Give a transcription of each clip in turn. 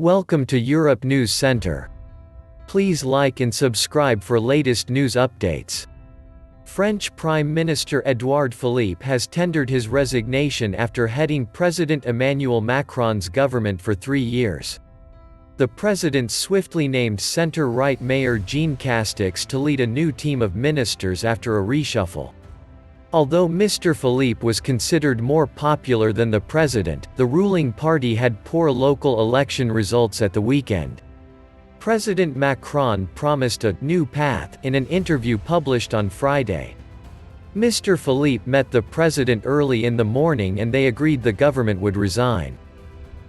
Welcome to Europe News Center. Please like and subscribe for latest news updates. French Prime Minister Edouard Philippe has tendered his resignation after heading President Emmanuel Macron's government for 3 years. The president swiftly named center-right Mayor Jean Castex to lead a new team of ministers after a reshuffle. Although Mr Philippe was considered more popular than the president, the ruling party had poor local election results at the weekend. President Macron promised a new path in an interview published on Friday. Mr Philippe met the president early in the morning and they agreed the government would resign.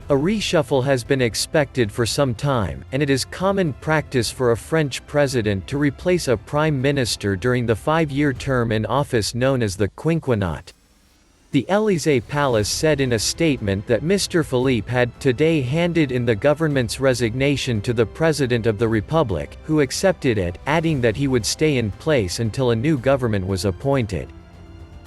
A reshuffle has been expected for some time, and it is common practice for a French president to replace a prime minister during the 5-year term in office known as the quinquennat. The Elysée palace said in a statement that Mr Philippe had today handed in the government's resignation to the President of the Republic, who accepted it, adding that he would stay in place until a new government was appointed.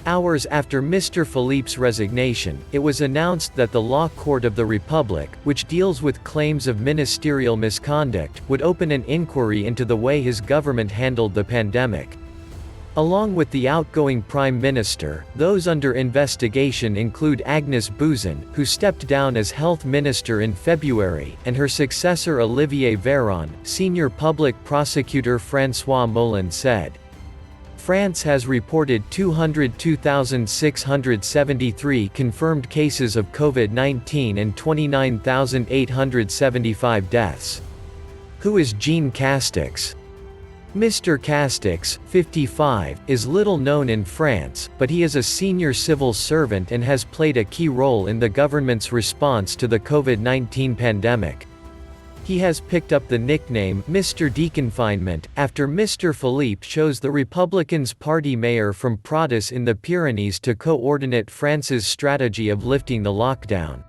Hours after Mr Philippe's resignation, it was announced that the Law Court of the Republic, which deals with claims of ministerial misconduct, would open an inquiry into the way his government handled the pandemic. Along with the outgoing Prime Minister, those under investigation include Agnès Buzyn, who stepped down as Health Minister in February, and her successor Olivier Véran, Senior Public Prosecutor François Molin said. France has reported 202,673 confirmed cases of COVID-19 and 29,875 deaths. Who is Jean Castex? Mr Castex, 55, is little known in France, but he is a senior civil servant and has played a key role in the government's response to the COVID-19 pandemic. He has picked up the nickname Mr Deconfinement after Mr Philippe chose the Republicans' party mayor from Prades in the Pyrenees to coordinate France's strategy of lifting the lockdown.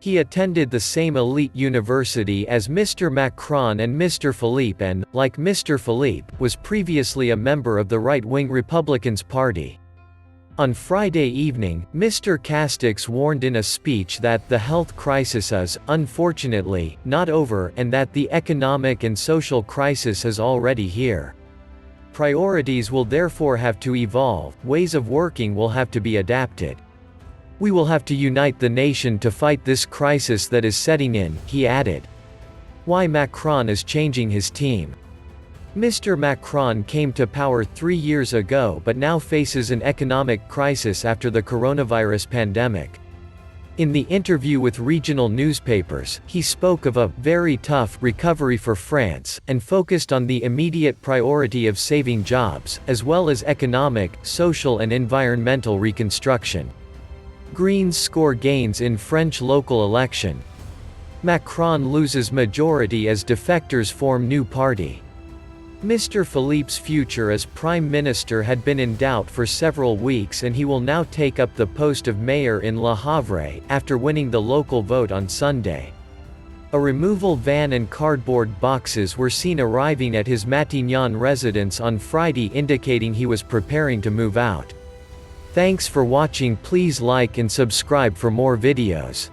He attended the same elite university as Mr Macron and Mr Philippe and, like Mr Philippe, was previously a member of the right-wing Republicans Party. On Friday evening, Mr Castex warned in a speech that the health crisis is, unfortunately, not over and that the economic and social crisis is already here. Priorities will therefore have to evolve, ways of working will have to be adapted. We will have to unite the nation to fight this crisis that is setting in, he added. Why Macron is changing his team. Mr Macron came to power 3 years ago but now faces an economic crisis after the coronavirus pandemic. In the interview with regional newspapers, he spoke of a very tough recovery for France, and focused on the immediate priority of saving jobs, as well as economic, social and environmental reconstruction. Greens score gains in French local election. Macron loses majority as defectors form new party. Mr Philippe's future as Prime Minister had been in doubt for several weeks and he will now take up the post of mayor in Le Havre, after winning the local vote on Sunday. A removal van and cardboard boxes were seen arriving at his Matignon residence on Friday, indicating he was preparing to move out. Thanks for watching. Please like and subscribe for more videos.